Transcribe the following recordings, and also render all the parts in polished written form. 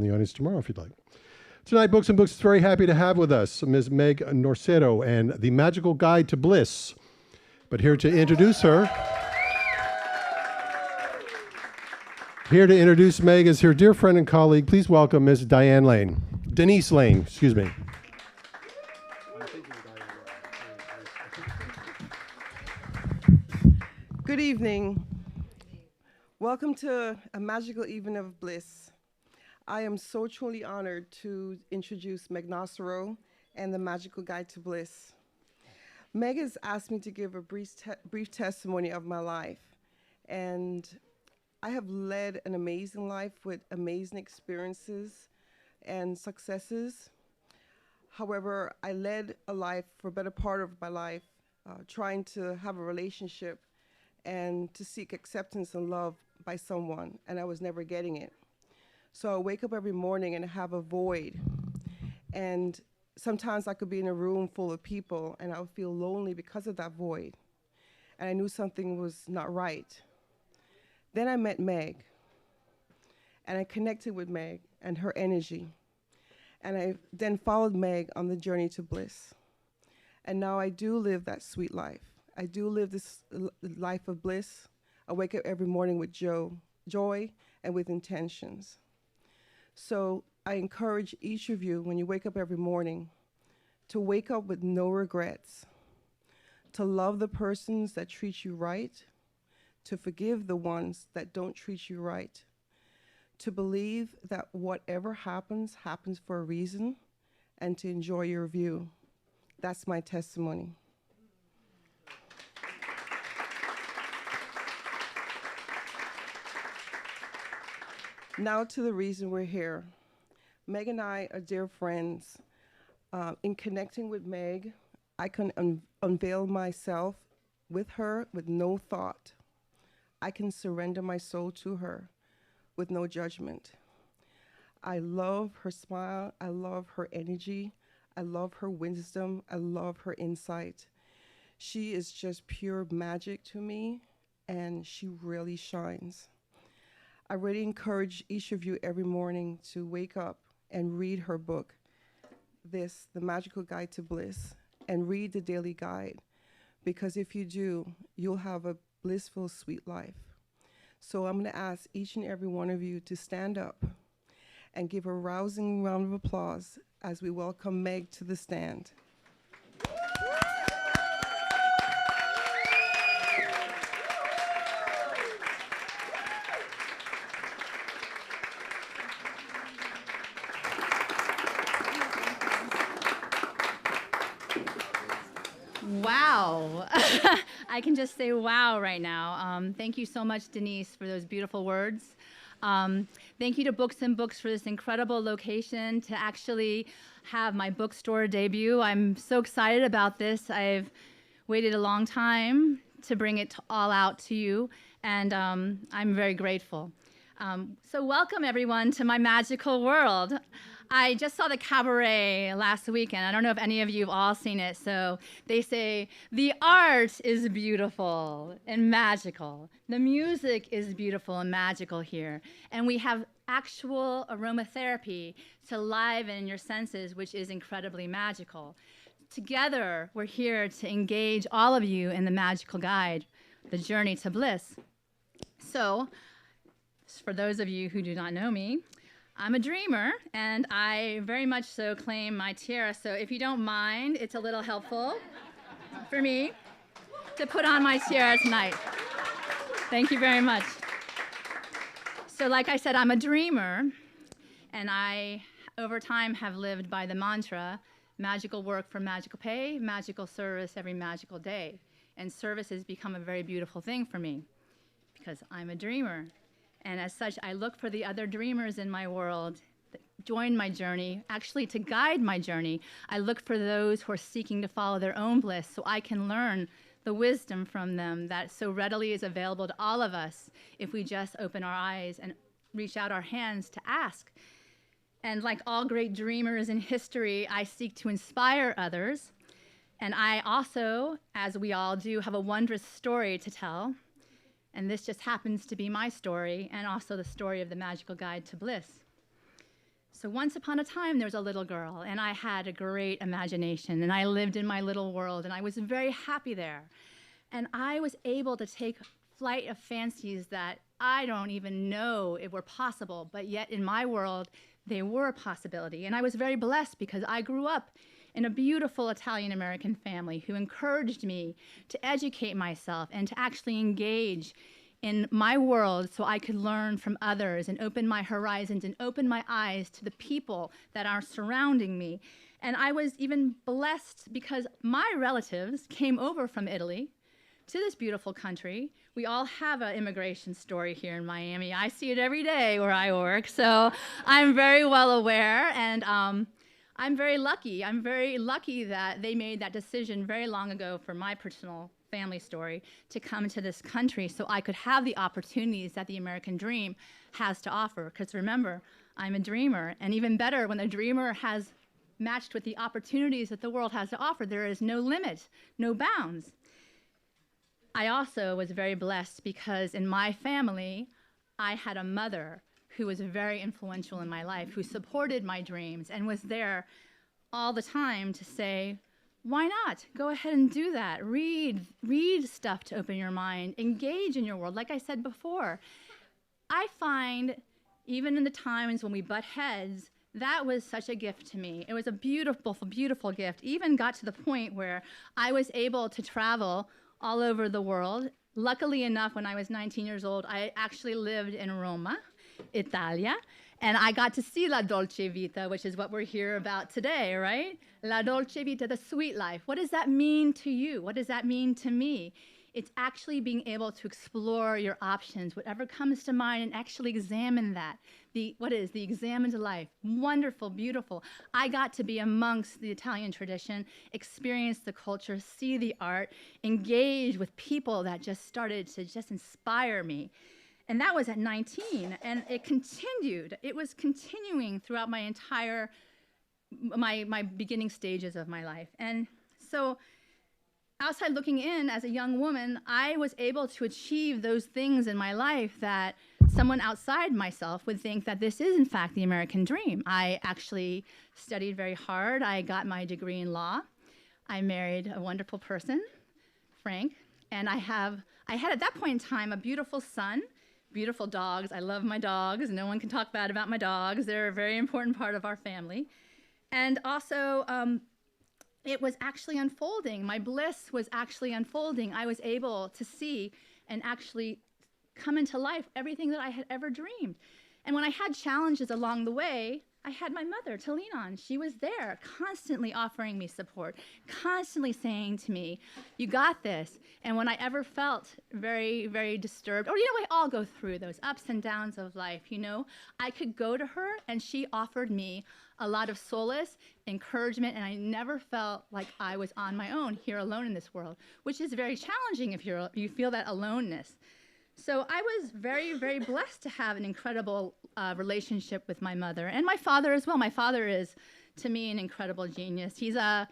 in the audience tomorrow if you'd like. Tonight, Books and Books is very happy to have with us Ms. Meg Nocero and The Magical Guide to Bliss. But here to introduce Meg is her dear friend and colleague. Please welcome Ms. Denise Lane, excuse me. Good evening. Welcome to a magical evening of bliss. I am so truly honored to introduce Meg Nocero and the Magical Guide to Bliss. Meg has asked me to give a brief testimony of my life, and I have led an amazing life with amazing experiences and successes. However, I led a life for a better part of my life, trying to have a relationship and to seek acceptance and love by someone, and I was never getting it. So I wake up every morning and have a void. And sometimes I could be in a room full of people and I would feel lonely because of that void. And I knew something was not right. Then I met Meg, and I connected with Meg and her energy. And I then followed Meg on the journey to bliss. And now I do live that sweet life. I do live this life of bliss. I wake up every morning with joy and with intentions. So I encourage each of you, when you wake up every morning, to wake up with no regrets, to love the persons that treat you right, to forgive the ones that don't treat you right, to believe that whatever happens, happens for a reason, and to enjoy your view. That's my testimony. Now to the reason we're here. Meg and I are dear friends. In connecting with Meg, I can unveil myself with her with no thought. I can surrender my soul to her with no judgment. I love her smile. I love her energy. I love her wisdom. I love her insight. She is just pure magic to me, and she really shines. I really encourage each of you every morning to wake up and read her book, The Magical Guide to Bliss, and read the daily guide, because if you do, you'll have a blissful, sweet life. So I'm going to ask each and every one of you to stand up and give a rousing round of applause as we welcome Meg to the stand. Wow. I can just say wow right now. Thank you so much, Denise, for those beautiful words. Thank you to Books and Books for this incredible location to actually have my bookstore debut. I'm so excited about this. I've waited a long time to bring it all out to you, and I'm very grateful. So welcome, everyone, to my magical world. I just saw the cabaret last weekend. I don't know if any of you have all seen it. So they say the art is beautiful and magical. The music is beautiful and magical here. And we have actual aromatherapy to liven your senses, which is incredibly magical. Together, we're here to engage all of you in the magical guide, the journey to bliss. So, for those of you who do not know me, I'm a dreamer, and I very much so claim my tiara. So if you don't mind, it's a little helpful for me to put on my tiara tonight. Thank you very much. So like I said, I'm a dreamer, and I, over time, have lived by the mantra, magical work for magical pay, magical service every magical day. And service has become a very beautiful thing for me because I'm a dreamer. And as such, I look for the other dreamers in my world that join my journey, actually to guide my journey. I look for those who are seeking to follow their own bliss so I can learn the wisdom from them that so readily is available to all of us if we just open our eyes and reach out our hands to ask. And like all great dreamers in history, I seek to inspire others. And I also, as we all do, have a wondrous story to tell. And this just happens to be my story and also the story of the Magical Guide to Bliss. So once upon a time, there was a little girl, and I had a great imagination, and I lived in my little world, and I was very happy there. And I was able to take flight of fancies that I don't even know if were possible, but yet in my world, they were a possibility. And I was very blessed because I grew up in a beautiful Italian-American family who encouraged me to educate myself and to actually engage in my world so I could learn from others and open my horizons and open my eyes to the people that are surrounding me. And I was even blessed because my relatives came over from Italy to this beautiful country. We all have an immigration story here in Miami. I see it every day where I work, so I'm very well aware, and I'm very lucky. I'm very lucky that they made that decision very long ago for my personal family story to come to this country so I could have the opportunities that the American dream has to offer. Because remember, I'm a dreamer, and even better, when the dreamer has matched with the opportunities that the world has to offer, there is no limit, no bounds. I also was very blessed because in my family, I had a mother who was very influential in my life, who supported my dreams and was there all the time to say, why not? Go ahead and do that. Read stuff to open your mind. Engage in your world. Like I said before, I find even in the times when we butt heads, that was such a gift to me. It was a beautiful, beautiful gift. Even got to the point where I was able to travel all over the world. Luckily enough, when I was 19 years old, I actually lived in Roma, Italia, and I got to see La Dolce Vita, which is what we're here about today, right? La Dolce Vita, the sweet life. What does that mean to you? What does that mean to me? It's actually being able to explore your options, whatever comes to mind, and actually examine that. The examined life. Wonderful, beautiful. I got to be amongst the Italian tradition, experience the culture, see the art, engage with people that just started to just inspire me. And that was at 19, and it continued. It was continuing throughout my entire, my beginning stages of my life. And so outside looking in as a young woman, I was able to achieve those things in my life that someone outside myself would think that this is in fact the American dream. I actually studied very hard. I got my degree in law. I married a wonderful person, Frank, and I had at that point in time a beautiful son, beautiful dogs. I love my dogs. No one can talk bad about my dogs. They're a very important part of our family. And also, it was actually unfolding. My bliss was actually unfolding. I was able to see and actually come into life everything that I had ever dreamed. And when I had challenges along the way, I had my mother to lean on. She was there, constantly offering me support, constantly saying to me, you got this. And when I ever felt very, very disturbed, or we all go through those ups and downs of life, I could go to her and she offered me a lot of solace, encouragement, and I never felt like I was on my own here alone in this world, which is very challenging if you feel that aloneness. So I was very, very blessed to have an incredible relationship with my mother and my father as well. My father is, to me, an incredible genius. He's a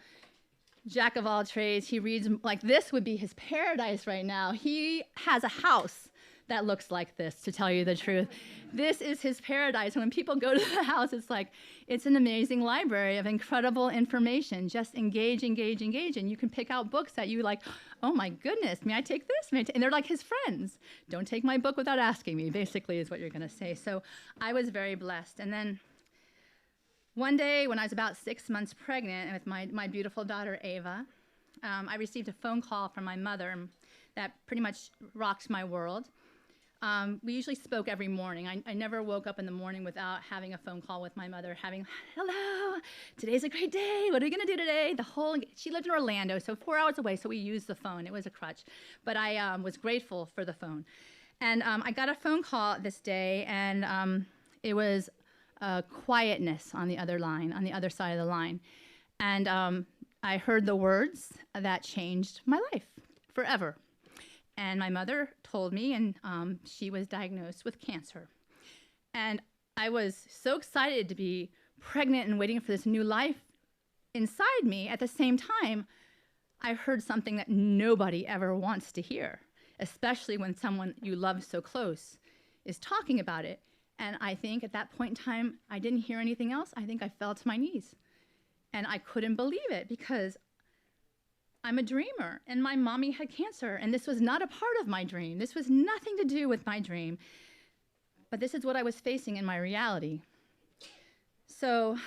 jack of all trades. He reads, like this would be his paradise right now. He has a house that looks like this, to tell you the truth. This is his paradise. When people go to the house, it's an amazing library of incredible information. Just engage, engage, engage. And you can pick out books that you like, oh my goodness, may I take this? And they're like his friends. Don't take my book without asking me, basically is what you're gonna say. So I was very blessed. And then one day when I was about 6 months pregnant with my beautiful daughter, Ava, I received a phone call from my mother that pretty much rocked my world. We usually spoke every morning. I never woke up in the morning without having a phone call with my mother, hello, today's a great day. What are we gonna do today? She lived in Orlando, so 4 hours away, so we used the phone. It was a crutch, but I was grateful for the phone. And I got a phone call this day, and it was quietness on the other line, on the other side of the line. And I heard the words that changed my life forever. And my mother told me, and she was diagnosed with cancer. And I was so excited to be pregnant and waiting for this new life inside me. At the same time, I heard something that nobody ever wants to hear, especially when someone you love so close is talking about it. And I think at that point in time, I didn't hear anything else. I think I fell to my knees. And I couldn't believe it because I'm a dreamer and my mommy had cancer and this was not a part of my dream. This was nothing to do with my dream. But this is what I was facing in my reality. So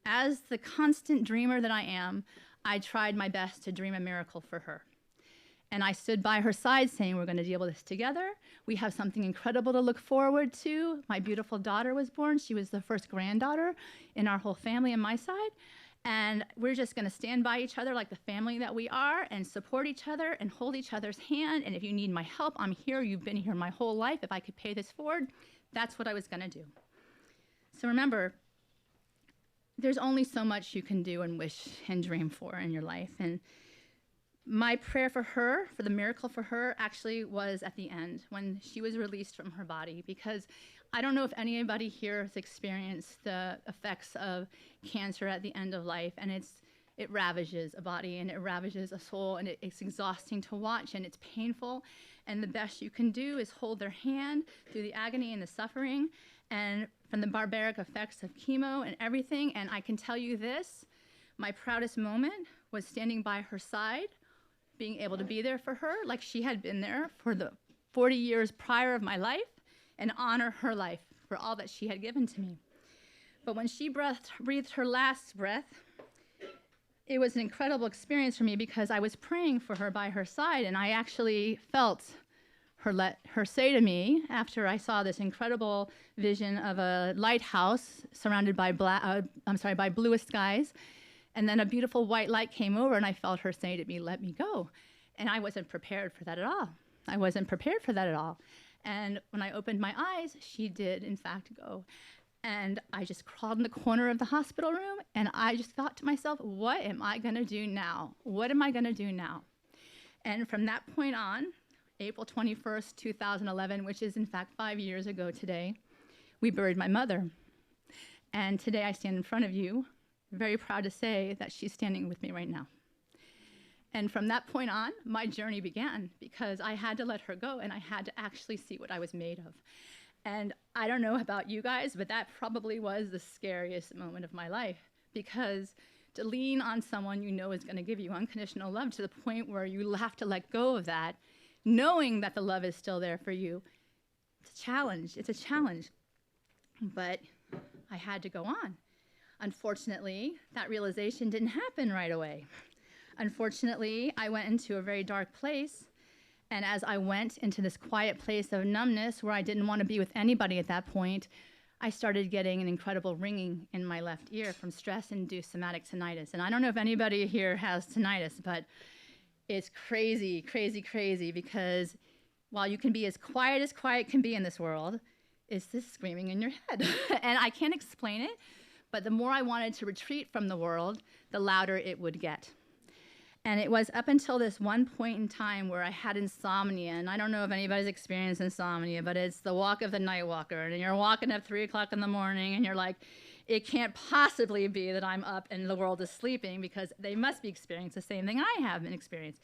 as the constant dreamer that I am, I tried my best to dream a miracle for her. And I stood by her side saying, we're going to deal with this together. We have something incredible to look forward to. My beautiful daughter was born. She was the first granddaughter in our whole family on my side. And we're just going to stand by each other like the family that we are and support each other and hold each other's hand. And if you need my help, I'm here. You've been here my whole life. If I could pay this forward, that's what I was going to do. So remember, there's only so much you can do and wish and dream for in your life. And my prayer for her, for the miracle for her, actually was at the end when she was released from her body, because I don't know if anybody here has experienced the effects of cancer at the end of life, and it ravages a body and it ravages a soul, and it's exhausting to watch and it's painful. And the best you can do is hold their hand through the agony and the suffering and from the barbaric effects of chemo and everything. And I can tell you this, my proudest moment was standing by her side, being able to be there for her like she had been there for the 40 years prior of my life, and honor her life for all that she had given to me. But when she breathed her last breath, it was an incredible experience for me because I was praying for her by her side, and I actually felt her say to me, after I saw this incredible vision of a lighthouse surrounded by by bluest skies, and then a beautiful white light came over, and I felt her say to me, "Let me go." And I wasn't prepared for that at all. I wasn't prepared for that at all. And when I opened my eyes, she did, in fact, go. And I just crawled in the corner of the hospital room, and I just thought to myself, what am I going to do now? What am I going to do now? And from that point on, April 21st, 2011, which is, in fact, 5 years ago today, we buried my mother. And today I stand in front of you, very proud to say that she's standing with me right now. And from that point on, my journey began because I had to let her go and I had to actually see what I was made of. And I don't know about you guys, but that probably was the scariest moment of my life, because to lean on someone you know is going to give you unconditional love to the point where you have to let go of that, knowing that the love is still there for you, it's a challenge. It's a challenge. But I had to go on. Unfortunately, that realization didn't happen right away. Unfortunately, I went into a very dark place, and as I went into this quiet place of numbness where I didn't want to be with anybody at that point, I started getting an incredible ringing in my left ear from stress-induced somatic tinnitus. And I don't know if anybody here has tinnitus, but it's crazy, crazy, crazy, because while you can be as quiet can be in this world, it's this screaming in your head. And I can't explain it, but the more I wanted to retreat from the world, the louder it would get. And it was up until this one point in time where I had insomnia. And I don't know if anybody's experienced insomnia, but it's the walk of the night walker. And you're walking at 3 o'clock in the morning, and you're like, it can't possibly be that I'm up and the world is sleeping, because they must be experiencing the same thing I have been experiencing.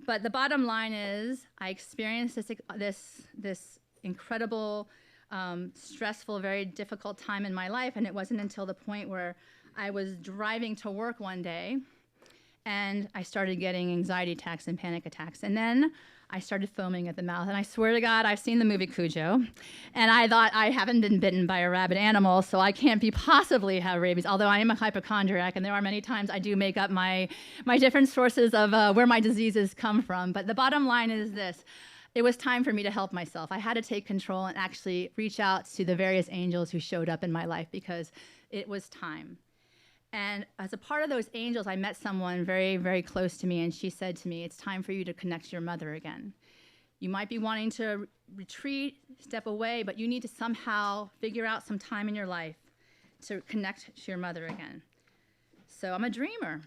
But the bottom line is, I experienced this incredible, stressful, very difficult time in my life. And it wasn't until the point where I was driving to work one day, and I started getting anxiety attacks and panic attacks. And then I started foaming at the mouth. And I swear to God, I've seen the movie Cujo. And I thought, I haven't been bitten by a rabid animal, so I can't possibly have rabies, although I am a hypochondriac, and there are many times I do make up my different sources of where my diseases come from. But the bottom line is this. It was time for me to help myself. I had to take control and actually reach out to the various angels who showed up in my life, because it was time. And as a part of those angels, I met someone very, very close to me, and she said to me, it's time for you to connect to your mother again. You might be wanting to retreat, step away, but you need to somehow figure out some time in your life to connect to your mother again. So I'm a dreamer.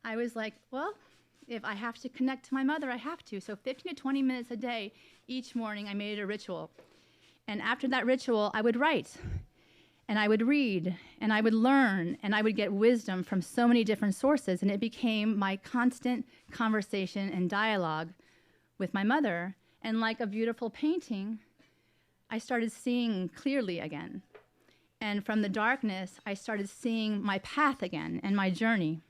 I was like, well, if I have to connect to my mother, I have to. So 15 to 20 minutes a day, each morning, I made it a ritual. And after that ritual, I would write. And I would read, and I would learn, and I would get wisdom from so many different sources. And it became my constant conversation and dialogue with my mother. And like a beautiful painting, I started seeing clearly again. And from the darkness, I started seeing my path again and my journey.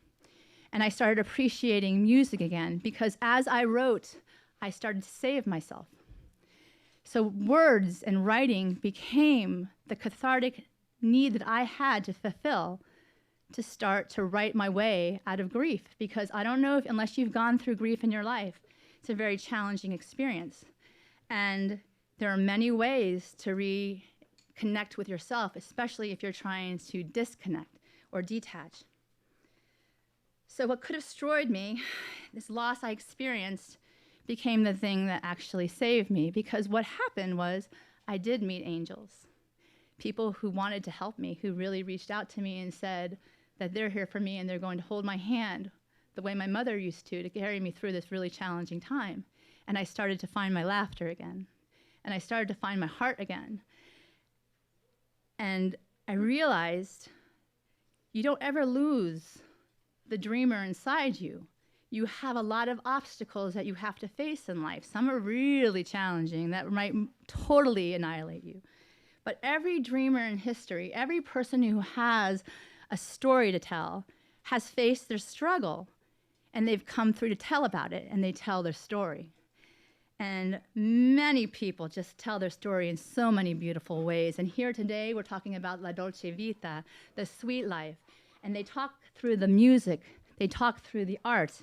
And I started appreciating music again, because as I wrote, I started to save myself. So words and writing became the cathartic need that I had to fulfill to start to write my way out of grief. Because I don't know if, unless you've gone through grief in your life, it's a very challenging experience. And there are many ways to reconnect with yourself, especially if you're trying to disconnect or detach. So what could have destroyed me, this loss I experienced, became the thing that actually saved me, because what happened was I did meet angels, people who wanted to help me, who really reached out to me and said that they're here for me and they're going to hold my hand the way my mother used to carry me through this really challenging time. And I started to find my laughter again, and I started to find my heart again. And I realized you don't ever lose the dreamer inside you. You have a lot of obstacles that you have to face in life. Some are really challenging that might totally annihilate you. But every dreamer in history, every person who has a story to tell, has faced their struggle, and they've come through to tell about it, and they tell their story. And many people just tell their story in so many beautiful ways. And here today, we're talking about La Dolce Vita, the sweet life. And they talk through the music, they talk through the art,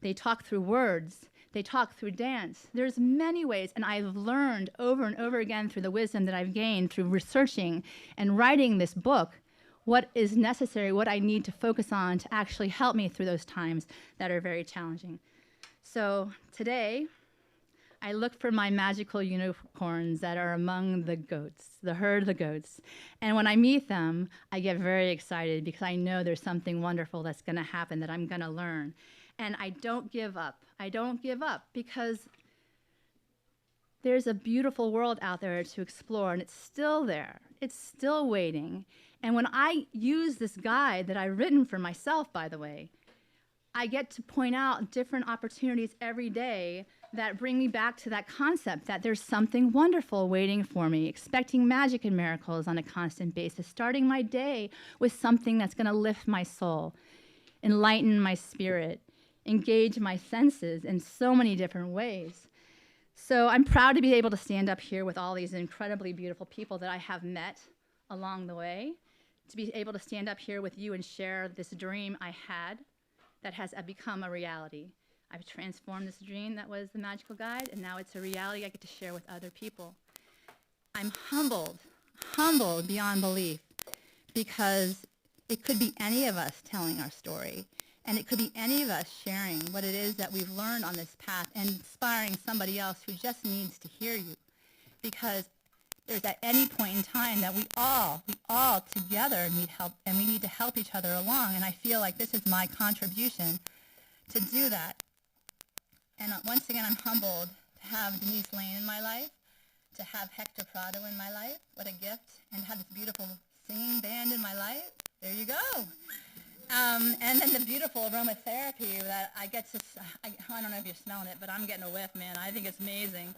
they talk through words, they talk through dance. There's many ways, and I've learned over and over again through the wisdom that I've gained through researching and writing this book, what is necessary, what I need to focus on to actually help me through those times that are very challenging. So today, I look for my magical unicorns that are among the goats, the herd of the goats. And when I meet them, I get very excited because I know there's something wonderful that's going to happen, that I'm going to learn. And I don't give up. I don't give up because there's a beautiful world out there to explore, and it's still there. It's still waiting. And when I use this guide that I've written for myself, by the way, I get to point out different opportunities every day that bring me back to that concept that there's something wonderful waiting for me, expecting magic and miracles on a constant basis, starting my day with something that's going to lift my soul, enlighten my spirit, engage my senses in so many different ways. So I'm proud to be able to stand up here with all these incredibly beautiful people that I have met along the way, to be able to stand up here with you and share this dream I had that has become a reality. I've transformed this dream that was the magical guide, and now it's a reality I get to share with other people. I'm humbled beyond belief, because it could be any of us telling our story, and it could be any of us sharing what it is that we've learned on this path and inspiring somebody else who just needs to hear you. Because there's at any point in time that we all together need help, and we need to help each other along, and I feel like this is my contribution to do that. And once again, I'm humbled to have Denise Lane in my life, to have Hector Prado in my life. What a gift. And to have this beautiful singing band in my life. There you go. And then the beautiful aromatherapy that I get to, I don't know if you're smelling it, but I'm getting a whiff, man. I think it's amazing.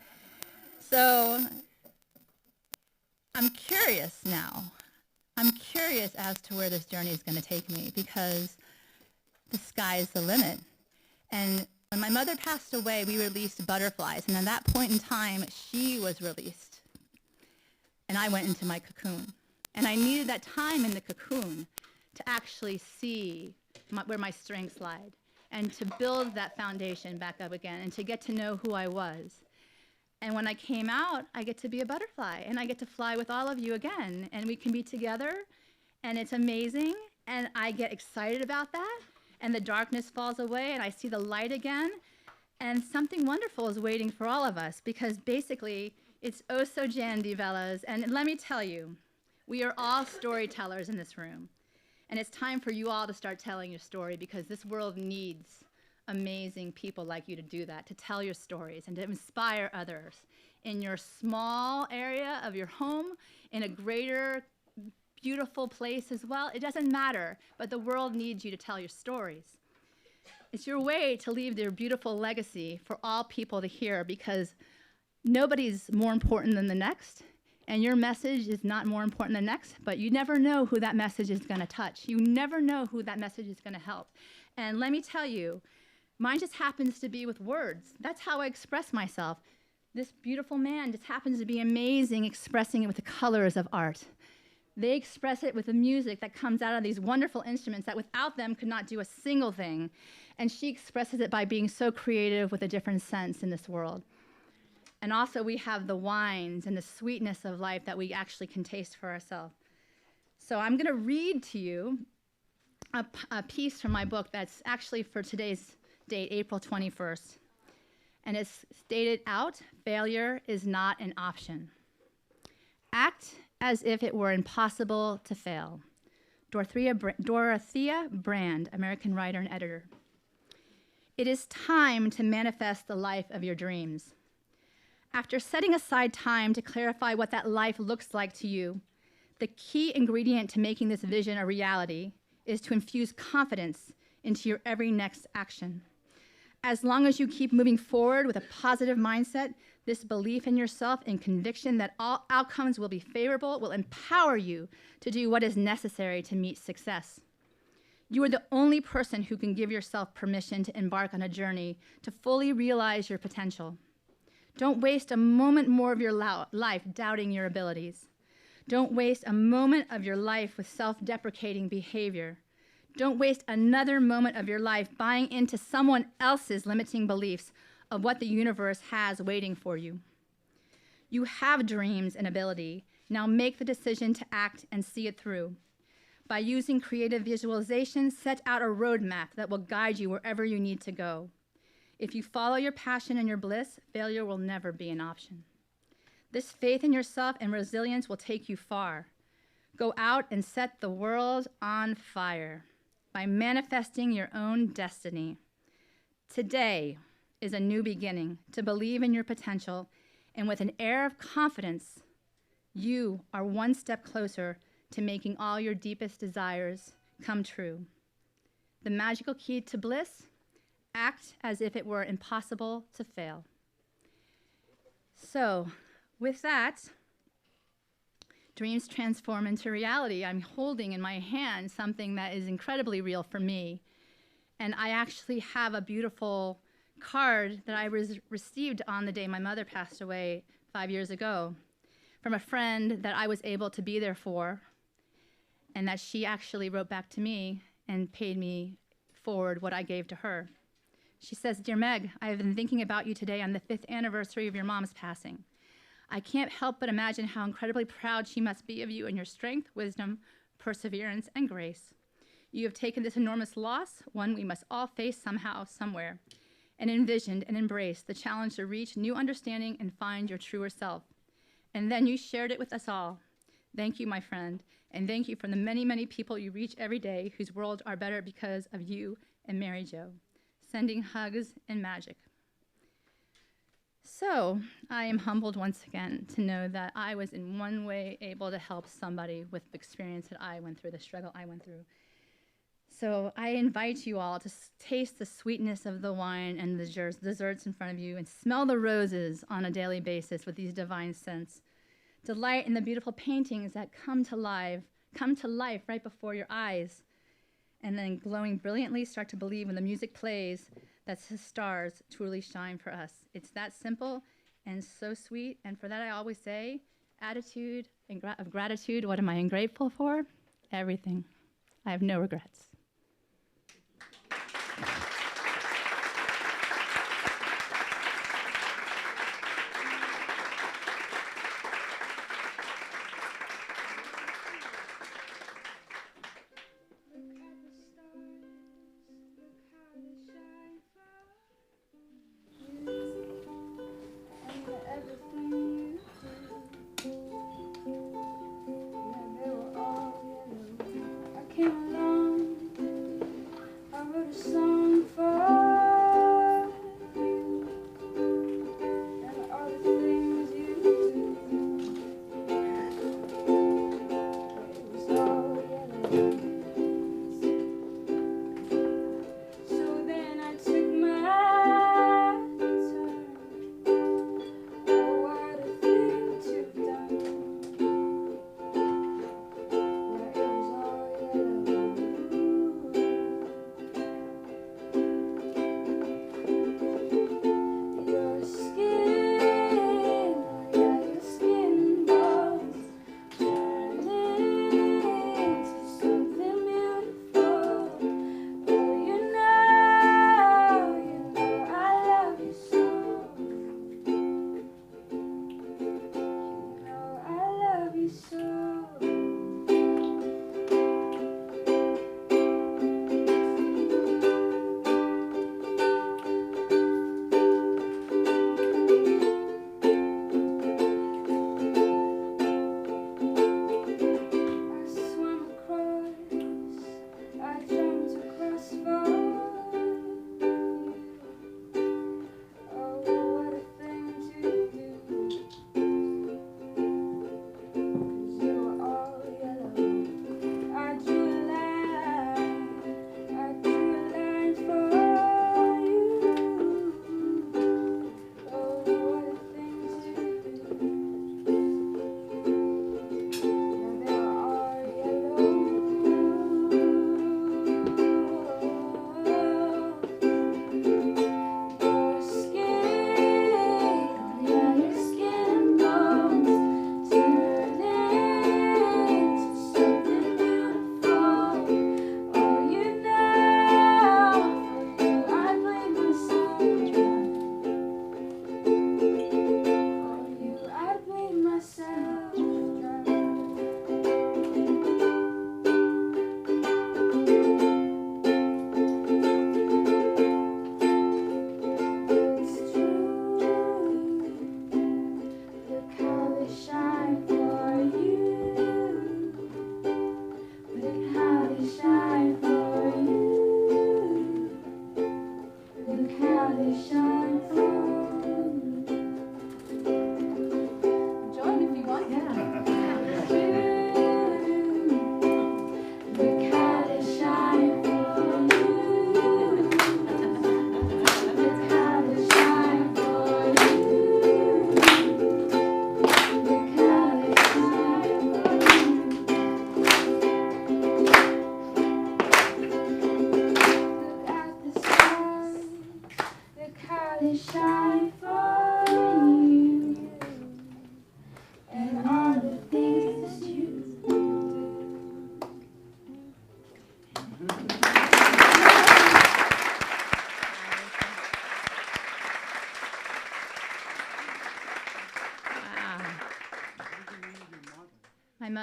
So I'm curious now. I'm curious as to where this journey is going to take me, because the sky is the limit. And when my mother passed away, we released butterflies, and at that point in time, she was released, and I went into my cocoon. And I needed that time in the cocoon to actually see where my strengths lied, and to build that foundation back up again, and to get to know who I was. And when I came out, I get to be a butterfly, and I get to fly with all of you again, and we can be together, and it's amazing, and I get excited about that. And the darkness falls away, and I see the light again, and something wonderful is waiting for all of us, because basically, it's oh so Jandy Bellas, and let me tell you, we are all storytellers in this room, and it's time for you all to start telling your story, because this world needs amazing people like you to do that, to tell your stories and to inspire others in your small area of your home, in a greater beautiful place as well. It doesn't matter, but the world needs you to tell your stories. It's your way to leave their beautiful legacy for all people to hear, because nobody's more important than the next, And your message is not more important than the next, but you never know who that message is going to touch. You never know who that message is going to help. And let me tell you, mine just happens to be with words. That's how I express myself. This beautiful man just happens to be amazing expressing it with the colors of art. They express it with the music that comes out of these wonderful instruments that without them could not do a single thing. And she expresses it by being so creative with a different sense in this world. And also we have the wines and the sweetness of life that we actually can taste for ourselves. So I'm going to read to you a piece from my book that's actually for today's date, April 21st. And it's stated out, failure is not an option. Act as if it were impossible to fail. Dorothea Brand, American writer and editor. It is time to manifest the life of your dreams. After setting aside time to clarify what that life looks like to you, the key ingredient to making this vision a reality is to infuse confidence into your every next action. As long as you keep moving forward with a positive mindset, this belief in yourself and conviction that all outcomes will be favorable will empower you to do what is necessary to meet success. You are the only person who can give yourself permission to embark on a journey to fully realize your potential. Don't waste a moment more of your life doubting your abilities. Don't waste a moment of your life with self-deprecating behavior. Don't waste another moment of your life buying into someone else's limiting beliefs of what the universe has waiting for you. You have dreams and ability. Now make the decision to act and see it through. By using creative visualization, set out a roadmap that will guide you wherever you need to go. If you follow your passion and your bliss, failure will never be an option. This faith in yourself and resilience will take you far. Go out and set the world on fire by manifesting your own destiny. Today is a new beginning to believe in your potential, and with an air of confidence, you are one step closer to making all your deepest desires come true. The magical key to bliss: act as if it were impossible to fail. So, with that, dreams transform into reality. I'm holding in my hand something that is incredibly real for me. And I actually have a beautiful card that I received on the day my mother passed away 5 years ago from a friend that I was able to be there for, and that she actually wrote back to me and paid me forward what I gave to her. She says, "Dear Meg, I have been thinking about you today on the 5th anniversary of your mom's passing. I can't help but imagine how incredibly proud she must be of you and your strength, wisdom, perseverance, and grace. You have taken this enormous loss, one we must all face somehow, somewhere, and envisioned and embraced the challenge to reach new understanding and find your truer self. And then you shared it with us all. Thank you, my friend, and thank you for the many, many people you reach every day whose worlds are better because of you and Mary Jo. Sending hugs and magic." So I am humbled once again to know that I was in one way able to help somebody with the experience that I went through, the struggle I went through. So I invite you all to taste the sweetness of the wine and the desserts in front of you, and smell the roses on a daily basis with these divine scents. Delight in the beautiful paintings that come to life right before your eyes. And then glowing brilliantly, start to believe when the music plays that the stars truly shine for us. It's that simple and so sweet. And for that, I always say, attitude of gratitude. What am I ungrateful for? Everything. I have no regrets.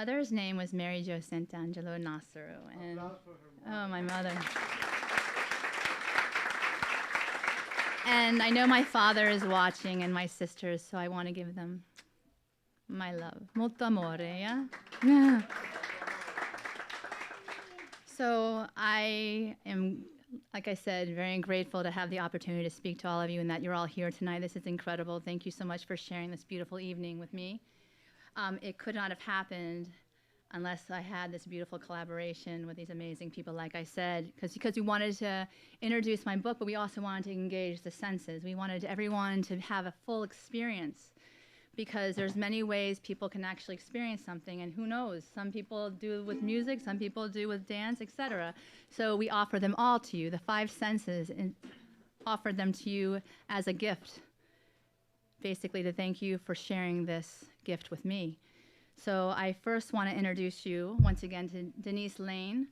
mother's name was Mary Jo Sant'Angelo Nocero. And oh, my mother. And I know my father is watching and my sisters, so I want to give them my love. Molto amore, yeah? So I am, like I said, very grateful to have the opportunity to speak to all of you and that you're all here tonight. This is incredible. Thank you so much for sharing this beautiful evening with me. It could not have happened unless I had this beautiful collaboration with these amazing people, like I said, because we wanted to introduce my book, but we also wanted to engage the senses. We wanted everyone to have a full experience, because there's many ways people can actually experience something, and who knows, some people do it with music, some people do with dance, etc. So we offer them all to you, the 5 senses, and offered them to you as a gift, basically to thank you for sharing this gift with me. So I first want to introduce you once again to Denise Lane.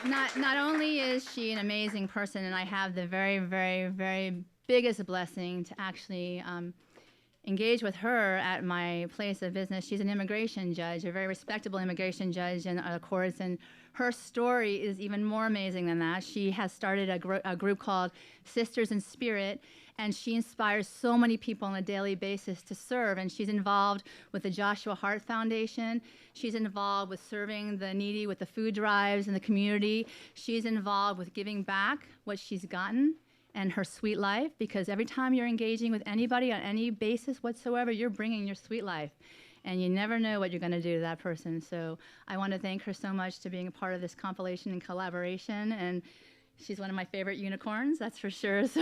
Not only is she an amazing person, and I have the very, very, very biggest blessing to actually engage with her at my place of business. She's an immigration judge, a very respectable immigration judge in courts, and her story is even more amazing than that. She has started a group called Sisters in Spirit, and she inspires so many people on a daily basis to serve, and she's involved with the Joshua Hart Foundation. She's involved with serving the needy with the food drives in the community. She's involved with giving back what she's gotten and her sweet life, because every time you're engaging with anybody on any basis whatsoever, you're bringing your sweet life, and you never know what you're going to do to that person. So I want to thank her so much to being a part of this compilation and collaboration, and she's one of my favorite unicorns, that's for sure. So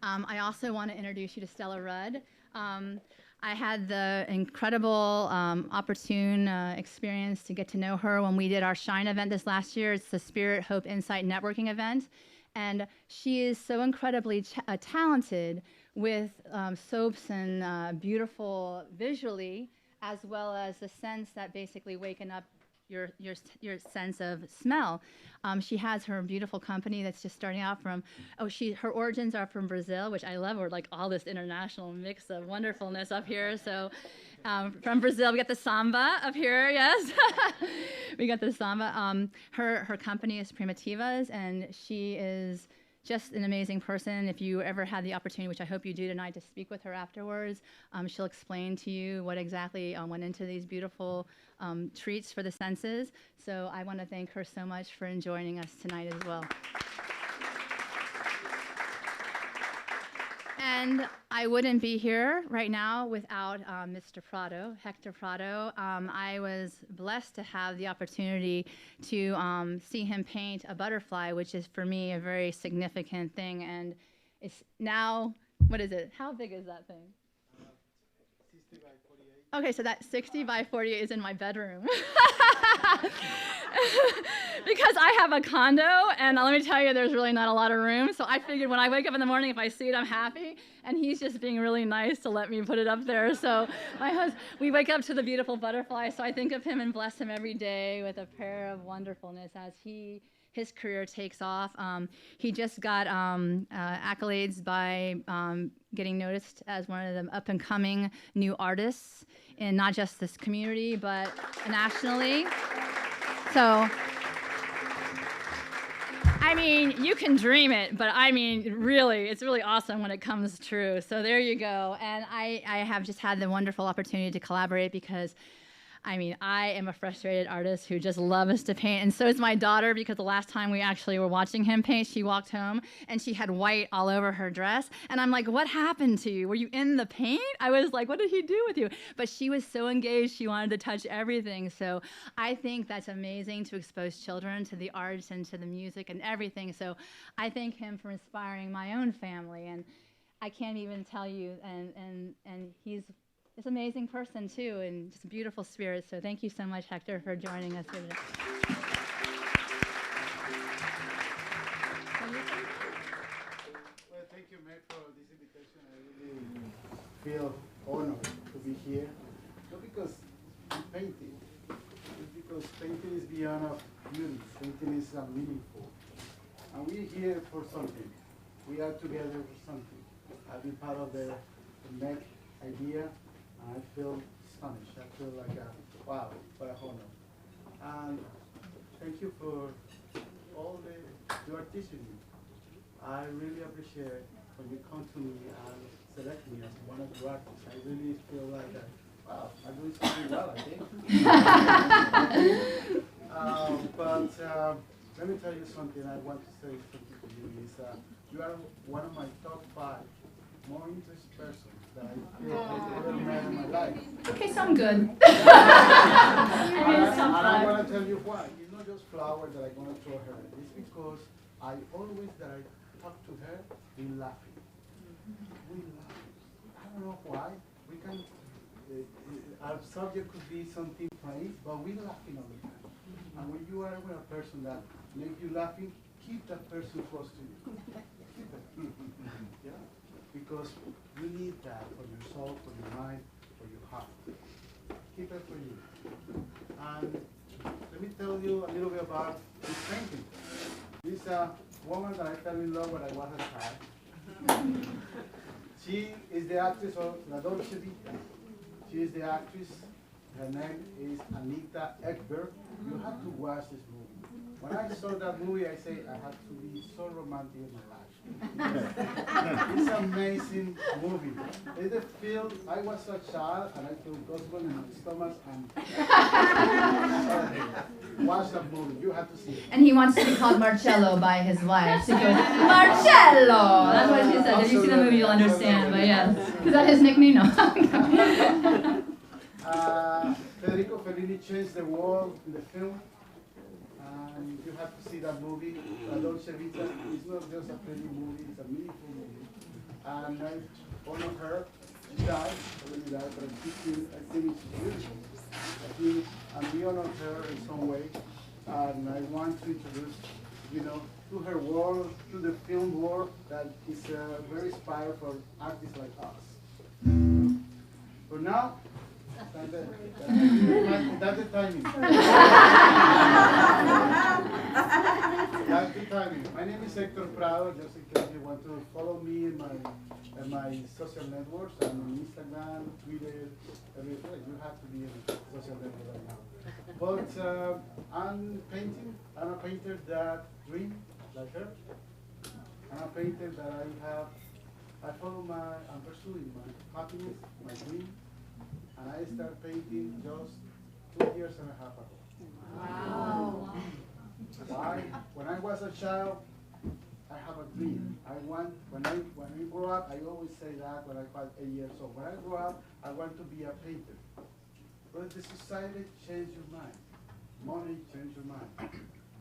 I also want to introduce you to Stella Rudd. I had the incredible, opportune experience to get to know her when we did our Shine event this last year. It's the Spirit, Hope, Insight networking event. And she is so incredibly talented with soaps and beautiful visually, as well as the sense that basically waking up your sense of smell. She has her beautiful company that's just starting out from, her origins are from Brazil, which I love. We're like all this international mix of wonderfulness up here. So from Brazil, we got the samba up here, yes. We got the samba. Her company is Primitivas, and she is just an amazing person. If you ever had the opportunity, which I hope you do tonight, to speak with her afterwards, she'll explain to you what exactly went into these beautiful treats for the senses. So I want to thank her so much for joining us tonight as well. And I wouldn't be here right now without Mr. Prado, Hector Prado. I was blessed to have the opportunity to see him paint a butterfly, which is for me a very significant thing. And it's now, what is it? How big is that thing? 60 by 48. Okay, so that 60 by 48 is in my bedroom. Because I have a condo, and let me tell you, there's really not a lot of room. So I figured when I wake up in the morning, if I see it, I'm happy. And he's just being really nice to let me put it up there. So my husband, we wake up to the beautiful butterfly. So I think of him and bless him every day with a prayer of wonderfulness as his career takes off. He just got accolades by getting noticed as one of the up-and-coming new artists in not just this community, but nationally. So, I mean, you can dream it, but I mean, really, it's really awesome when it comes true. So there you go. And I have just had the wonderful opportunity to collaborate because, I mean, I am a frustrated artist who just loves to paint, and so is my daughter, because the last time we actually were watching him paint, she walked home and she had white all over her dress, and I'm like, what happened to you? Were you in the paint? I was like, what did he do with you? But she was so engaged, she wanted to touch everything. So I think that's amazing to expose children to the arts and to the music and everything. So I thank him for inspiring my own family, and I can't even tell you, and he's this amazing person too, and just a beautiful spirit. So thank you so much, Hector, for joining us today. Well, thank you, Meg, for this invitation. I really feel honored to be here. Not because I'm painting, but because painting is beyond of beauty. Painting is meaningful. And we're here for something. we are together for something. I've been part of the MEC idea, and I feel astonished. I feel like, wow, what a honor. And thank you for all you are teaching me. I really appreciate when you come to me and select me as one of the artists. I really feel like, wow, I'm doing something well, I think. But let me tell you something. I want to say something to you. Is you are one of my top 5 more interesting persons that I feel I've ever met in my life. Okay, so I'm good. And I want to tell you why. It's not just flowers that I'm going to throw her. It's because I always, that I talk to her, we laughing. We laugh. I don't know why. We can, our subject could be something funny, but we laughing all the time. And when you are with a person that makes you laughing, keep that person close to you. Keep it. Yeah? Because you need that for your soul, for your mind, for your heart. Keep it for you. And let me tell you a little bit about this painting. This is a woman that I fell in love when I was a child. She is the actress of La Dolce Vita. She is the actress. Her name is Anita Ekberg. You have to watch this movie. When I saw that movie, I say I have to be so romantic in my life. It's an amazing movie. It's a film. I was a child and I feel gospel in my stomach and watch that movie. You have to see it. And he wants to be called Marcello by his wife. So he goes, Marcello! That's what she said. If you see the movie, you'll understand. But yes. Is that his nickname? No. Federico Fellini changed the world in the film. And you have to see that movie. La Dolce Vita is not just a pretty movie, it's a meaningful movie. And I honor her. She died, already died, but I think it's beautiful. And we honor her in some way. And I want to introduce, to her world, to the film world that is very inspired for artists like us. For now, that's the timing. That's the timing. My name is Hector Prado, just in case you want to follow me in my social networks. I'm on Instagram, Twitter, everything. You have to be in social network right now. But I'm painting. I'm a painter that dream like her. I'm a painter that I'm pursuing my happiness, my dream. And I started painting just 2.5 years ago. Wow. Why? When I was a child, I have a dream. When I grow up, I always say that when I was 8 years old. When I grow up, I want to be a painter. But the society changed your mind. Money changed your mind.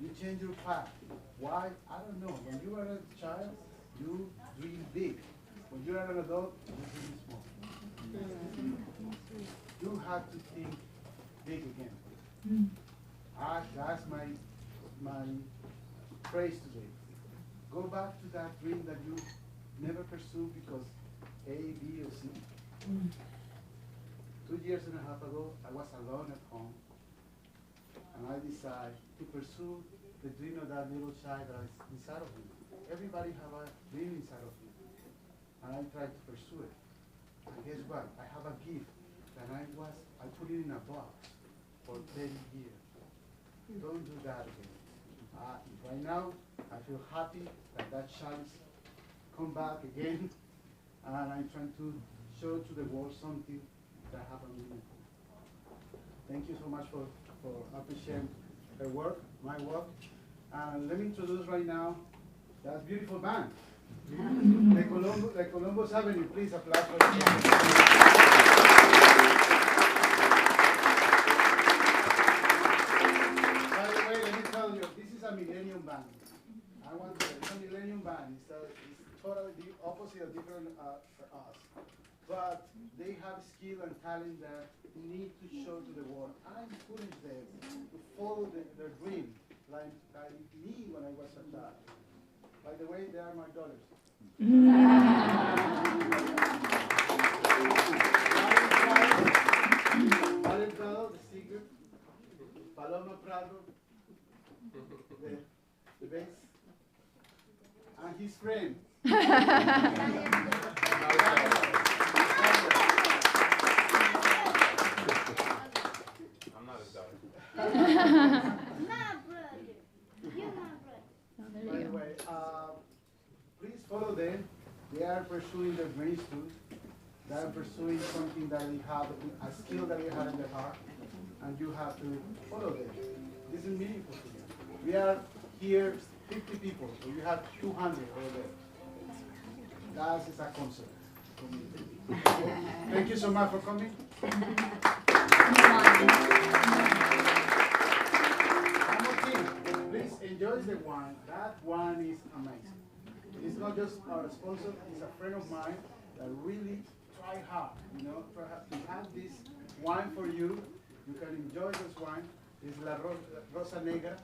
You change your path. Why? I don't know. When you are a child, you dream big. When you are an adult, you dream small. You have to think big again. That's my phrase today. Go back to that dream that you never pursued because A, B, or C. 2.5 years ago, I was alone at home, and I decided to pursue the dream of that little child that is inside of me. Everybody have a dream inside of me, and I tried to pursue it. And guess what? I have a gift that I put it in a box for 30 years. Don't do that again. Right now, I feel happy that chance come back again, and I'm trying to show to the world something that happened meaningful. Thank you so much for appreciating her work, my work. And let me introduce right now that beautiful band. The Columbus Avenue, please applaud for them. By the way, let me tell you, this is a millennium band. It's a millennium band. It's totally the opposite of different for us. But they have skill and talent that need to show to the world. I encourage them to follow their dream, like me when I was a child. By the way, they are my daughters. Valen Prado, the singer, Paloma Prado, the bass, and his friend. pursuing their dreams too. They are pursuing something that they have, a skill that they have in their heart, and you have to follow them. This is meaningful to you. We are here 50 people, so you have 200 over there. That is a concept for me. Thank you so much for coming. One more thing, please enjoy the wine. That wine is amazing. It's not just our sponsor, it's a friend of mine that really try hard, you know, to have this wine for you. You can enjoy this wine. It's La Rosa Negra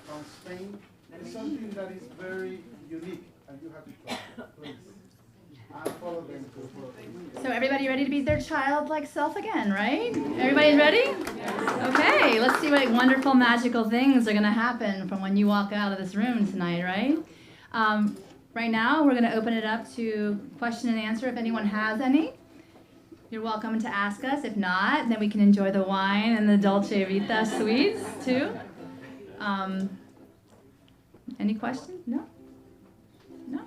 from Spain. It's something that is very unique, and you have to try it, please. And follow them to follow them. So everybody ready to be their childlike self again, right? Everybody ready? Okay, let's see what wonderful, magical things are going to happen from when you walk out of this room tonight, right? Right now, we're going to open it up to question and answer if anyone has any. You're welcome to ask us. If not, then we can enjoy the wine and the Dolce Vita sweets, too. Any questions? No? No?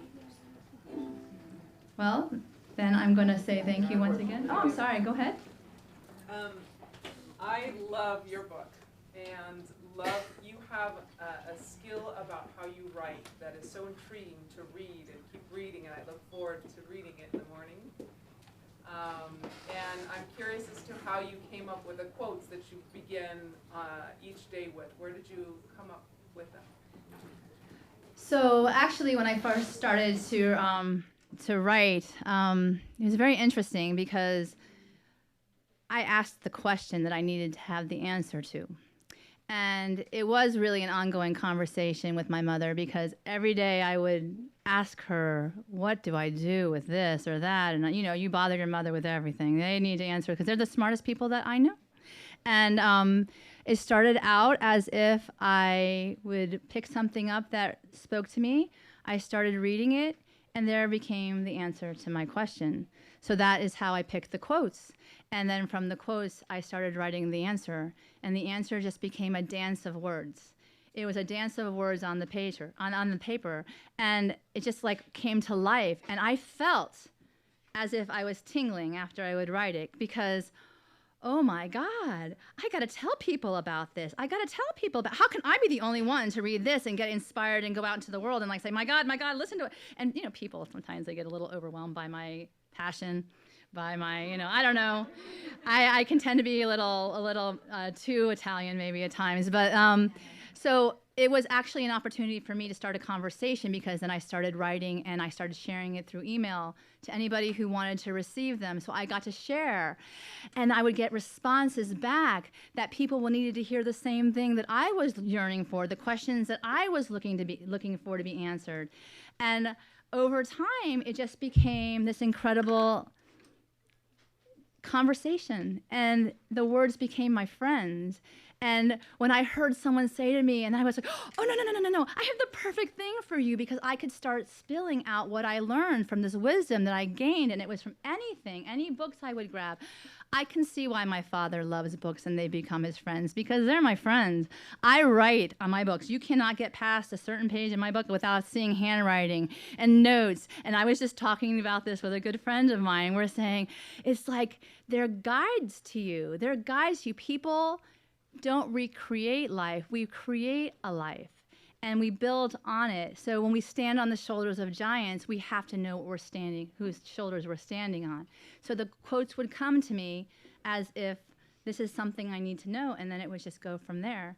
Well, then I'm going to say thank you once again. Oh, I'm sorry. Go ahead. I love your book, and you have a skill about how you write that is so intriguing to read and keep reading, and I look forward to reading it in the morning. And I'm curious as to how you came up with the quotes that you begin each day with. Where did you come up with them? So actually, when I first started to write, it was very interesting because I asked the question that I needed to have the answer to. And it was really an ongoing conversation with my mother because every day I would ask her, what do I do with this or that? And, you know, you bother your mother with everything. They need to answer because they're the smartest people that I know. And it started out as if I would pick something up that spoke to me. I started reading it, and there became the answer to my question. So that is how I picked the quotes. And then from the quotes, I started writing the answer. And the answer just became a dance of words. It was a dance of words on the on the paper. And it just like came to life. And I felt as if I was tingling after I would write it because, oh my God, I got to tell people about this. I got to tell people about, how can I be the only one to read this and get inspired and go out into the world and like say, my God, listen to it. And, you know, people, sometimes they get a little overwhelmed by my passion, by my, you know, I don't know. I can tend to be a little too Italian maybe at times. But so it was actually an opportunity for me to start a conversation because then I started writing and I started sharing it through email to anybody who wanted to receive them. So I got to share. And I would get responses back that people needed to hear the same thing that I was yearning for, the questions that I was looking for to be answered. And over time, it just became this incredible conversation, and the words became my friends. And when I heard someone say to me, and I was like, oh, no, I have the perfect thing for you, because I could start spilling out what I learned from this wisdom that I gained, and it was from anything, any books I would grab. I can see why my father loves books and they become his friends, because they're my friends. I write on my books. You cannot get past a certain page in my book without seeing handwriting and notes. And I was just talking about this with a good friend of mine. We're saying it's like they're guides to you. They're guides to you. People don't recreate life. We create a life, and we build on it. So when we stand on the shoulders of giants, we have to know what we're standing, whose shoulders we're standing on. So the quotes would come to me as if this is something I need to know, and then it would just go from there.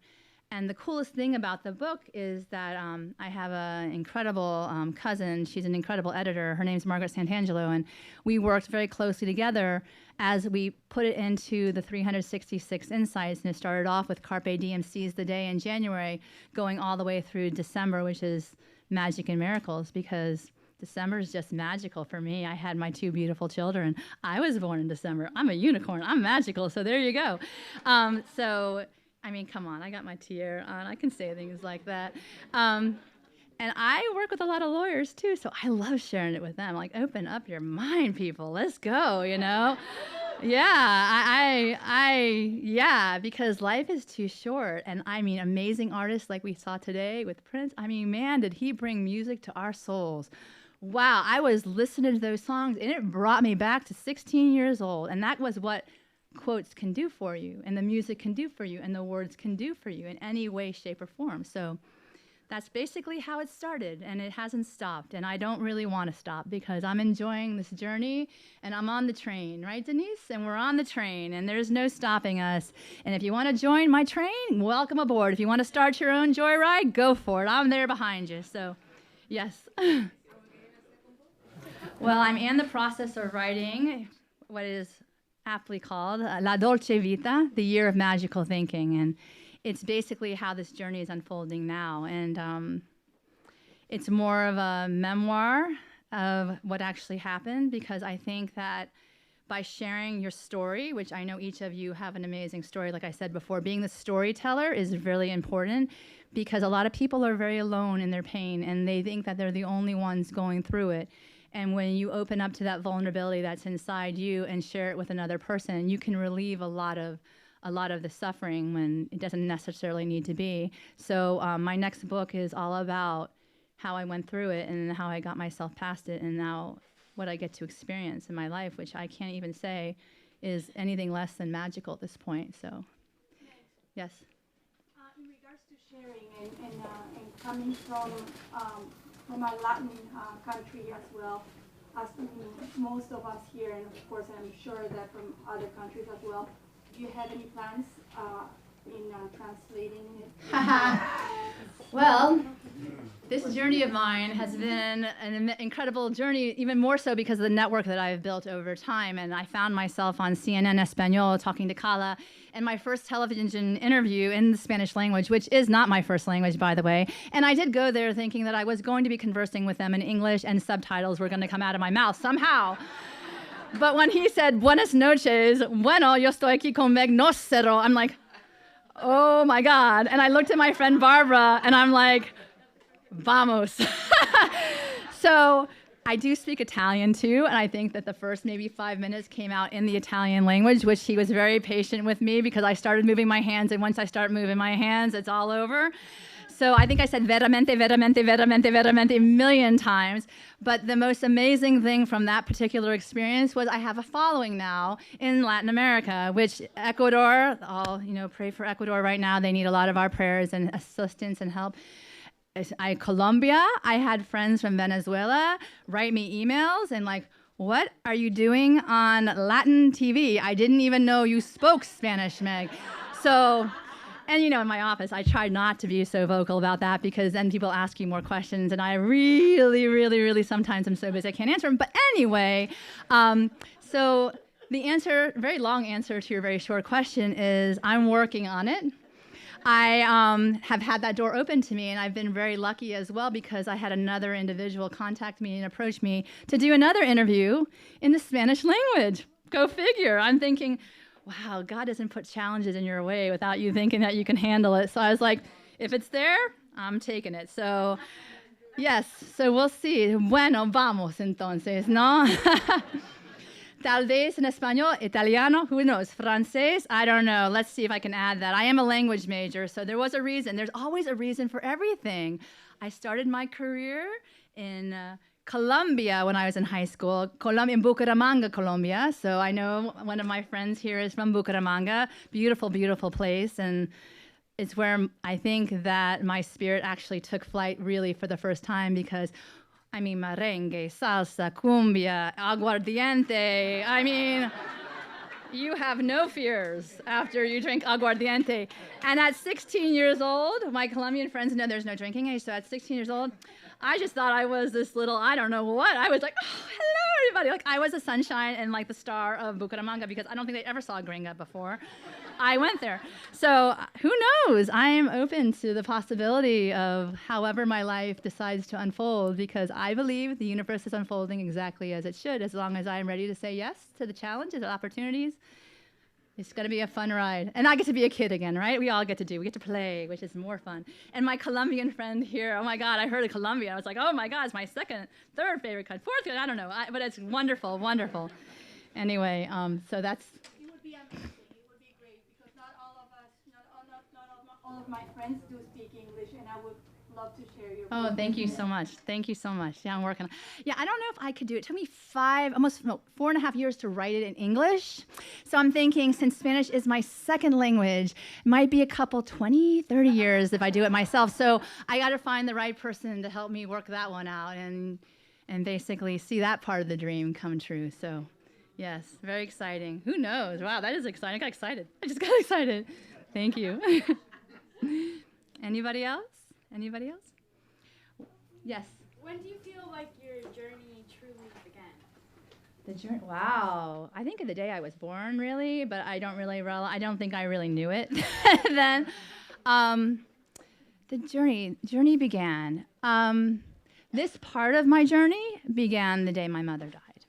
And the coolest thing about the book is that I have an incredible cousin. She's an incredible editor. Her name's Margaret Santangelo, and we worked very closely together as we put it into the 366 Insights. And it started off with Carpe Diem, Seize the Day in January, going all the way through December, which is Magic and Miracles, because December is just magical for me. I had my 2 beautiful children. I was born in December. I'm a unicorn. I'm magical, so there you go. I mean, come on, I got my tiara on. I can say things like that. And I work with a lot of lawyers, too, so I love sharing it with them. Like, open up your mind, people. Let's go, you know? Yeah, because life is too short. And, I mean, amazing artists like we saw today with Prince. I mean, man, did he bring music to our souls. wow, I was listening to those songs and it brought me back to 16 years old. And that was what quotes can do for you, and the music can do for you, and the words can do for you in any way, shape, or form. So that's basically how it started, and it hasn't stopped. And I don't really want to stop because I'm enjoying this journey, and I'm on the train, right, Denise? And we're on the train, and there's no stopping us. And if you want to join my train, welcome aboard. If you want to start your own joyride, go for it. I'm there behind you. So, yes. Well, I'm in the process of writing what is aptly called La Dolce Vita, the Year of Magical Thinking. And it's basically how this journey is unfolding now. And it's more of a memoir of what actually happened, because I think that by sharing your story, which I know each of you have an amazing story, like I said before, being the storyteller is really important, because a lot of people are very alone in their pain and they think that they're the only ones going through it. And when you open up to that vulnerability that's inside you and share it with another person, you can relieve a lot of the suffering when it doesn't necessarily need to be. So my next book is all about how I went through it and how I got myself past it, and now what I get to experience in my life, which I can't even say is anything less than magical at this point. So, yes. In regards to sharing and coming from a Latin country as well, as most of us here, and of course I'm sure that from other countries as well, do you have any plans in translating it? Well, this journey of mine has been an incredible journey, even more so because of the network that I've built over time. And I found myself on CNN Espanol talking to Carla, and my first television interview in the Spanish language, which is not my first language, by the way. And I did go there thinking that I was going to be conversing with them in English and subtitles were going to come out of my mouth somehow. But when he said, Buenas noches, bueno, yo estoy aquí con Meg Nocero, I'm like, oh my God. And I looked at my friend Barbara and I'm like, vamos. So I do speak Italian too. And I think that the first maybe 5 minutes came out in the Italian language, which he was very patient with me because I started moving my hands. And once I start moving my hands, it's all over. So I think I said veramente, veramente, veramente, veramente a million times. But the most amazing thing from that particular experience was I have a following now in Latin America, which Ecuador, pray for Ecuador right now. They need a lot of our prayers and assistance and help. Colombia, I had friends from Venezuela write me emails and like, what are you doing on Latin TV? I didn't even know you spoke Spanish, Meg. So... And, in my office, I try not to be so vocal about that because then people ask you more questions. And I really, really, really sometimes I'm so busy I can't answer them. But anyway, so the answer, very long answer to your very short question is I'm working on it. I have had that door open to me, and I've been very lucky as well because I had another individual contact me and approach me to do another interview in the Spanish language. Go figure. I'm thinking, wow, God doesn't put challenges in your way without you thinking that you can handle it. So I was like, if it's there, I'm taking it. So, yes, so we'll see. Bueno, vamos entonces, ¿no? Tal vez en español, italiano, who knows, francés, I don't know. Let's see if I can add that. I am a language major, so there was a reason. There's always a reason for everything. I started my career in Colombia when I was in high school, in Bucaramanga, Colombia. So I know one of my friends here is from Bucaramanga. Beautiful, beautiful place. And it's where I think that my spirit actually took flight really for the first time because, merengue, salsa, cumbia, aguardiente. You have no fears after you drink aguardiente. And at 16 years old, my Colombian friends know there's no drinking age. So at 16 years old, I just thought I was this little, I don't know what. I was like, oh, hello, everybody. Like, I was the sunshine and, like, the star of Bucaramanga because I don't think they ever saw a gringa before. I went there. So who knows? I'm open to the possibility of however my life decides to unfold because I believe the universe is unfolding exactly as it should as long as I'm ready to say yes to the challenges and opportunities. It's going to be a fun ride. And I get to be a kid again, right? We all get to we get to play, which is more fun. And my Colombian friend here, oh my God, I heard of Colombia. I was like, oh my God, it's my third favorite country, fourth, I don't know. But it's wonderful, wonderful. Anyway, so that's... It would be amazing. It would be great because not all of us, not all of my friends do speak English, and I would love to share your Oh, book. thank you so much. Thank you so much. Yeah, I'm working. Yeah, I don't know if I could do it. It took me 4.5 years to write it in English. So I'm thinking, since Spanish is my second language, it might be a couple 20, 30 years if I do it myself. So I got to find the right person to help me work that one out and basically see that part of the dream come true. So yes, very exciting. Who knows? Wow, that is exciting. I got excited. I just got excited. Thank you. Anybody else? Anybody else? Yes. When do you feel like your journey truly began? The journey. Wow. I think of the day I was born, really, but I don't really. I don't think I really knew it then. The journey began. This part of my journey began the day my mother died,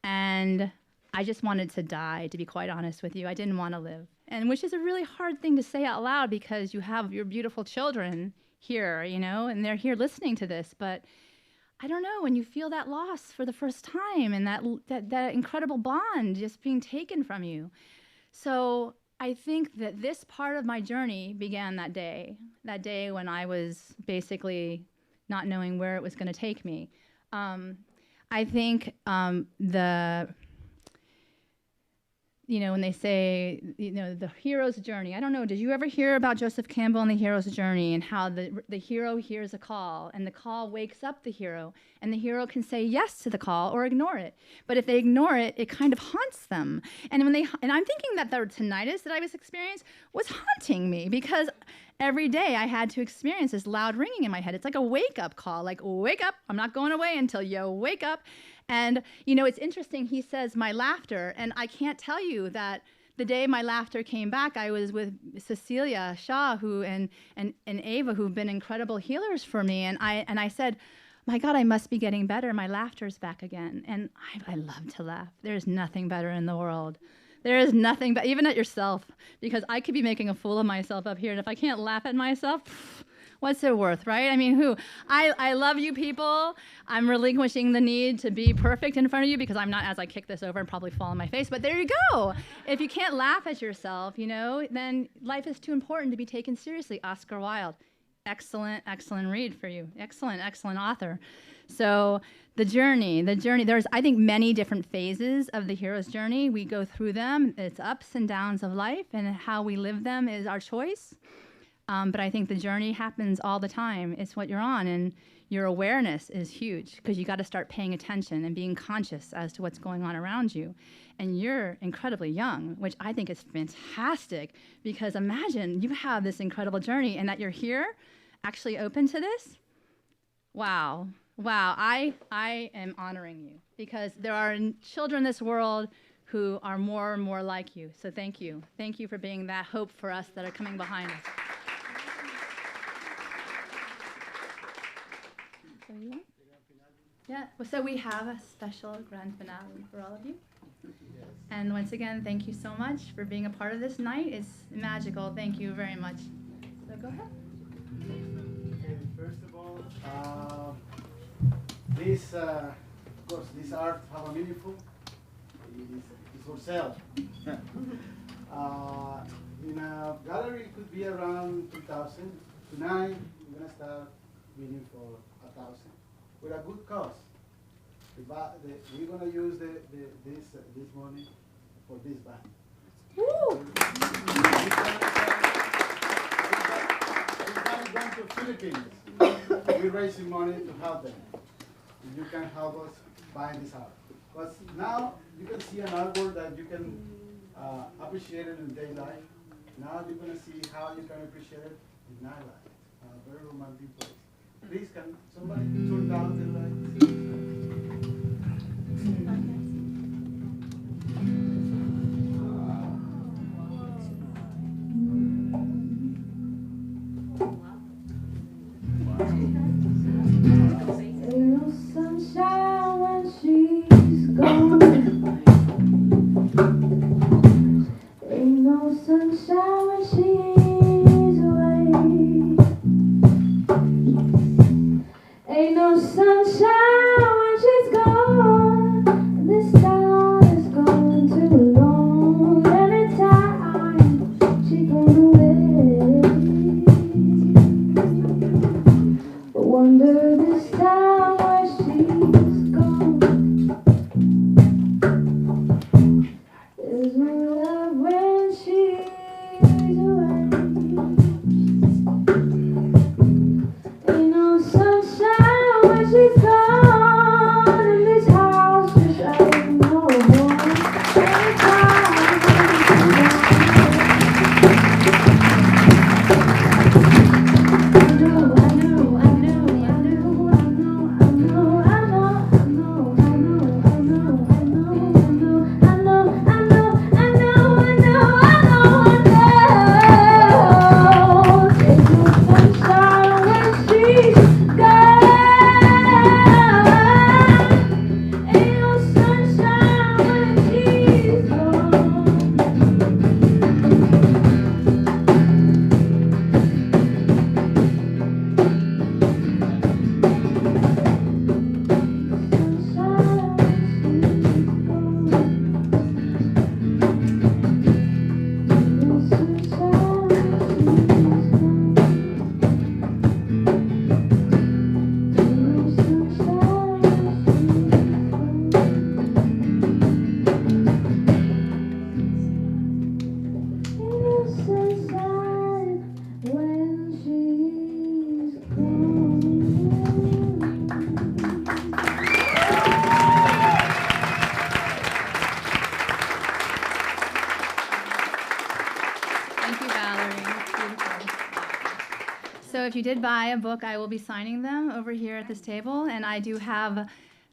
and I just wanted to die. To be quite honest with you, I didn't want to live, and which is a really hard thing to say out loud because you have your beautiful children here, you know, and they're here listening to this, but I don't know, when you feel that loss for the first time and that incredible bond just being taken from you. So I think that this part of my journey began that day when I was basically not knowing where it was going to take me. I think when they say, the hero's journey. I don't know, did you ever hear about Joseph Campbell and the hero's journey and how the hero hears a call and the call wakes up the hero and the hero can say yes to the call or ignore it. But if they ignore it, it kind of haunts them. And I'm thinking that the tinnitus that I was experiencing was haunting me because every day I had to experience this loud ringing in my head. It's like a wake-up call, like, wake up, I'm not going away until you wake up. And, it's interesting, he says my laughter, and I can't tell you that the day my laughter came back, I was with Cecilia Shaw and Ava, who've been incredible healers for me, and I said, my God, I must be getting better. My laughter's back again. And I love to laugh. There's nothing better in the world. There is nothing, but even at yourself, because I could be making a fool of myself up here, and if I can't laugh at myself, what's it worth, right? I mean, I love you people. I'm relinquishing the need to be perfect in front of you because I'm not, as I kick this over and probably fall on my face, but there you go. If you can't laugh at yourself, then life is too important to be taken seriously. Oscar Wilde. Excellent read for you. Excellent author. So the journey, there's, I think, many different phases of the hero's journey. We go through them. It's ups and downs of life, and how we live them is our choice. But I think the journey happens all the time. It's what you're on, and your awareness is huge because you got to start paying attention and being conscious as to what's going on around you. And you're incredibly young, which I think is fantastic because imagine you have this incredible journey and that you're here actually open to this. Wow, I am honoring you because there are children in this world who are more and more like you. So thank you. Thank you for being that hope for us that are coming behind us. So you want? Yeah, well, so we have a special grand finale for all of you. And once again, thank you so much for being a part of this night. It's magical. Thank you very much. So go ahead. Okay, first of all, this, of course, this art have a meaningful. It's for sale. In a gallery, it could be around 2,000. Tonight, we're gonna start bidding for 1,000 with a good cost. We're gonna use this money for this band. We're going to Philippines. We're raising money to help them. You can help us buy this art. But now you can see an artwork that you can appreciate it in daylight. Now you're going to see how you can appreciate it in nightlight. A very romantic place. Please, can somebody turn down the lights? Ain't no sunshine when she's gone. Ain't no sunshine when she's away. Ain't no sunshine when she's gone. So if you did buy a book, I will be signing them over here at this table, and I do have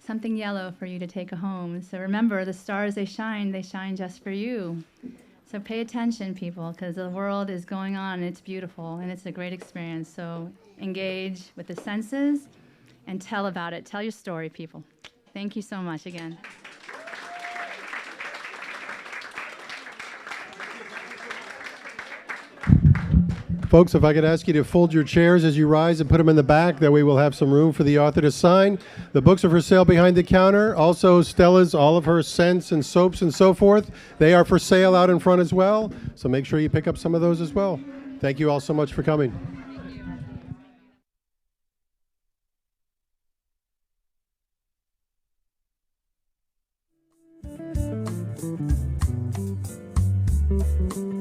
something yellow for you to take home. So remember, the stars, they shine just for you. So pay attention, people, because the world is going on, and it's beautiful, and it's a great experience. So engage with the senses and tell about it. Tell your story, people. Thank you so much again. Folks, if I could ask you to fold your chairs as you rise and put them in the back, that way we'll have some room for the author to sign. The books are for sale behind the counter. Also, Stella's, all of her scents and soaps and so forth, they are for sale out in front as well. So make sure you pick up some of those as well. Thank you all so much for coming. Thank you.